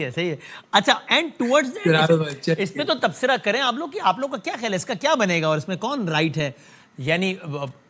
सही है। अच्छा, एंड टुवर्ड्स इसमें तो तबसरा करें आप लोग कि आप लोग का क्या ख्याल है, इसका क्या बनेगा और इसमें कौन राइट है? यानी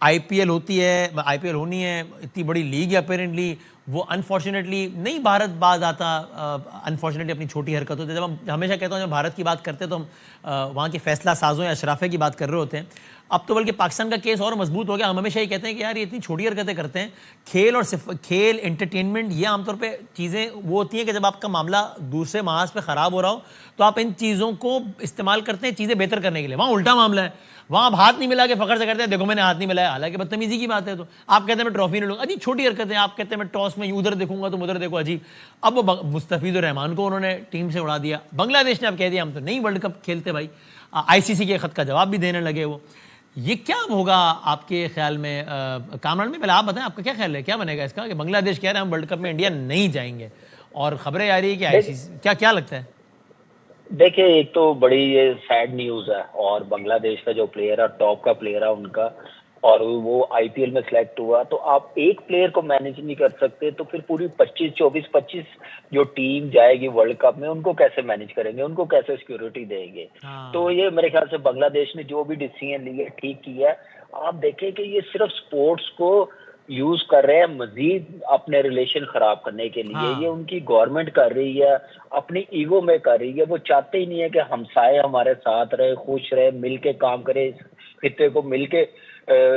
आईपीएल होती है, आईपीएल होनी है, इतनी बड़ी लीग है अपेरेंटली, वो अनफॉर्चुनेटली नहीं भारत बाज आता, अनफॉर्चुनेटली अपनी छोटी हरकतों से। जब हम हमेशा कहता हूँ जब भारत की बात करते हैं तो हम वहाँ के फैसला साजों या अशराफे की बात कर रहे होते हैं। अब तो बल्कि पाकिस्तान का केस और मजबूत हो गया। हम हमेशा ये कहते हैं कि यार ये इतनी छोटी हरकतें करते हैं। खेल और खेल, एंटरटेनमेंट, ये आमतौर पे चीज़ें वो होती हैं कि जब आपका मामला दूसरे महाज पे ख़राब हो रहा हो तो आप इन चीज़ों को इस्तेमाल करते हैं चीज़ें बेहतर करने के लिए। वहाँ उल्टा मामला है, वहाँ आप हाथ नहीं मिला के फ़ख्र से करते हैं देखो मैंने हाथ नहीं मिलाया, हालांकि बदतमीजी की बात है। तो आप कहते हैं मैं ट्रॉफी नहीं लूँगा, अजीब छोटी हरकत है। आप कहते हैं मैं टॉस में उधर देखूंगा तुम उधर देखो, अजीब। अब वो मुस्तफिजुर रहमान को उन्होंने टीम से उड़ा दिया। बांग्लादेश ने अब कह दिया हम तो नहीं वर्ल्ड कप खेलते भाई। आईसीसी के खत का जवाब भी देने लगे वो। ये क्या होगा आपके ख्याल में? कामरान में पहले आप बताएं आपका क्या ख्याल है, क्या बनेगा इसका कि बांग्लादेश कह रहे हैं हम वर्ल्ड कप में इंडिया नहीं जाएंगे और खबरें आ रही है कि आईसीसी, क्या लगता है? देखिए, एक तो बड़ी ये सैड न्यूज़ है और बांग्लादेश का जो प्लेयर है, टॉप का प्लेयर है उनका, और वो आईपीएल में सिलेक्ट हुआ, तो आप एक प्लेयर को मैनेज नहीं कर सकते तो फिर पूरी 25 जो टीम जाएगी वर्ल्ड कप में उनको कैसे मैनेज करेंगे, उनको कैसे सिक्योरिटी देंगे? तो ये मेरे ख्याल से बांग्लादेश ने जो भी डिसीजन लिया ठीक किया है। आप देखें कि ये सिर्फ स्पोर्ट्स को यूज कर रहे हैं मजीद अपने रिलेशन खराब करने के लिए। ये उनकी गवर्नमेंट कर रही है, अपनी ईगो में कर रही है। वो चाहते ही नहीं है कि हमसाए हमारे साथ रहे, खुश रहे, मिल के काम करे, इस खित्ते को मिल के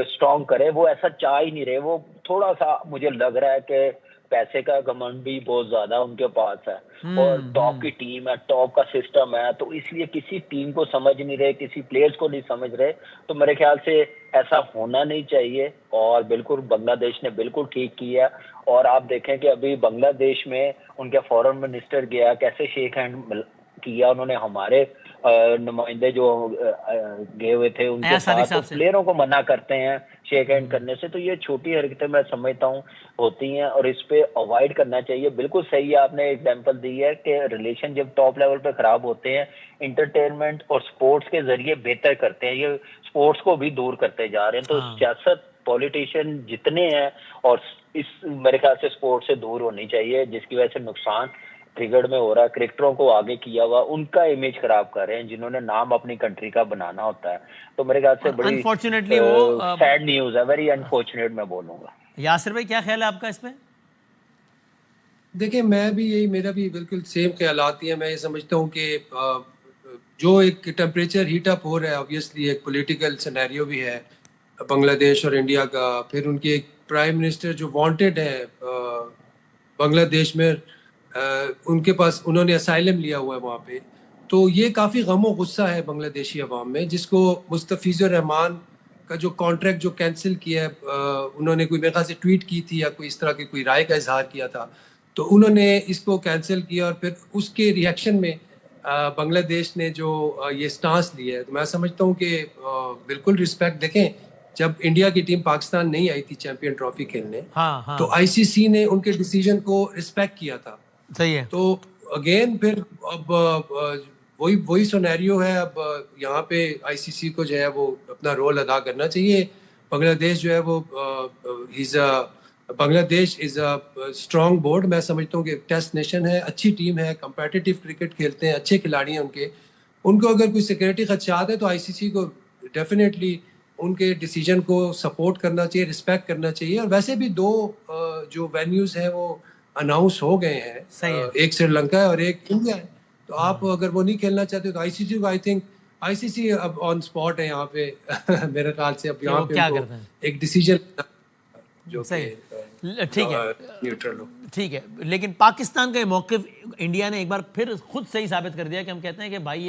स्ट्रॉन्ग करे। वो ऐसा चाह ही नहीं रहे। वो थोड़ा सा मुझे लग रहा है कि पैसे का घमंड भी बहुत ज्यादा उनके पास है और टॉप की टीम है, टॉप का सिस्टम है, तो इसलिए किसी टीम को समझ नहीं रहे, किसी प्लेयर्स को नहीं समझ रहे। तो मेरे ख्याल से ऐसा होना नहीं चाहिए और बिल्कुल बांग्लादेश ने बिल्कुल ठीक किया। और आप देखें कि अभी बांग्लादेश में उनके फॉरेन मिनिस्टर गया, कैसे शेक हैंड किया उन्होंने। हमारे नुमाइंदे जो गए हुए थे उनके साथ, तो प्लेयरों को मना करते हैं शेक हैंड करने से। तो ये छोटी हरकतें मैं समझता हूँ होती हैं और इस पे अवॉइड करना चाहिए। बिल्कुल सही है, आपने एग्जांपल दी है कि रिलेशन जब टॉप लेवल पे खराब होते हैं, इंटरटेनमेंट और स्पोर्ट्स के जरिए बेहतर करते हैं, ये स्पोर्ट्स को भी दूर करते जा रहे हैं। तो सियासत, पॉलिटिशियन जितने हैं और इस मेरे ख्याल से स्पोर्ट्स से दूर होनी चाहिए, जिसकी वजह से नुकसान क्रिकेट में हो रहा है। क्रिकेटरों को आगे किया हुआ उनका इमेज खराब कर रहे हैं जिन्होंने नाम अपनी कंट्री का बनाना होता है। तो मेरे ख्याल से बड़ी अनफॉर्चुनेटली वो सैड न्यूज़ है, वेरी अनफॉर्चुनेट मैं बोलूँगा। यासिर भाई क्या ख्याल है आपका इसमें? देखिए, मैं भी यही, मेरा भी बिल्कुल सेम ख्यालात ही है। मैं ये समझता हूँ कि जो एक टेम्परेचर हीट अप हो रहा है, ऑब्वियसली एक पॉलिटिकल सिनेरियो भी है बांग्लादेश और इंडिया का। फिर उनके एक प्राइम मिनिस्टर जो वांटेड है बांग्लादेश में, उनके पास उन्होंने असाइलम लिया हुआ है वहाँ पे। तो ये काफ़ी गम और गुस्सा है बांग्लादेशी अवाम में, जिसको मुस्तफिजुर रहमान का जो कॉन्ट्रैक्ट जो कैंसिल किया है, उन्होंने कोई मेरे ख्याल से ट्वीट की थी या कोई इस तरह की कोई राय का इजहार किया था, तो उन्होंने इसको कैंसिल किया और फिर उसके रिएक्शन में बांग्लादेश ने जो ये स्टांस लिया है, तो मैं समझता हूँ कि बिल्कुल रिस्पेक्ट। देखें, जब इंडिया की टीम पाकिस्तान नहीं आई थी चैंपियन ट्रॉफी खेलने, तो आईसीसी ने उनके डिसीजन को रिस्पेक्ट किया था। सही है। तो अगेन फिर अब वही सिनेरियो है। अब यहाँ पे आईसीसी को जो है वो अपना रोल अदा करना चाहिए। बांग्लादेश जो है वो Bangladesh is a strong board. मैं समझता हूँ कि टेस्ट नेशन है, अच्छी टीम है, कंपेटिटिव क्रिकेट खेलते हैं, अच्छे खिलाड़ी हैं उनको अगर कोई सिक्योरिटी खदशात है तो आईसीसी को डेफिनेटली उनके डिसीजन को सपोर्ट करना चाहिए, रिस्पेक्ट करना चाहिए। और वैसे भी दो जो वेन्यूज़ हैं वो अनाउंस हो गए हैं, एक श्रीलंका है और एक इंडिया है। तो आप अगर वो नहीं खेलना चाहते तो आईसीसी को, आई थिंक आईसीसी अब ऑन स्पॉट है यहाँ पे मेरे ख्याल से अब यहाँ पे एक डिसीजन जो सही है। ठीक है, न्यूट्रल हो। ठीक है, लेकिन पाकिस्तान का ये मौक़िफ़ इंडिया ने एक बार फिर खुद सही साबित कर दिया कि हम कहते हैं कि भाई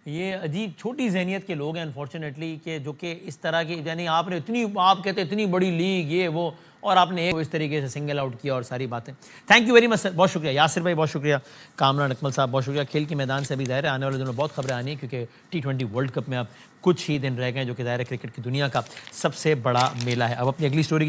ये अजीब छोटी जहनियत के लोग हैं अनफॉर्चुनेटली, कि जो कि इस तरह की, यानी आपने आप कहते हैं इतनी बड़ी लीग ये वो, और आपने इस तरीके से सिंगल आउट किया और सारी बातें। Thank you very much sir, बहुत शुक्रिया यासिर भाई, बहुत शुक्रिया कामरान अकमल साहब, बहुत शुक्रिया। खेल के मैदान से अभी ज़ाहिर है आने वाले दिनों में बहुत खबरें आनी है, क्योंकि T20 वर्ल्ड कप में अब कुछ ही दिन रह गए, जो कि ज़ाहिर है क्रिकेट की दुनिया का सबसे बड़ा मेला है। अब अपनी अगली स्टोरी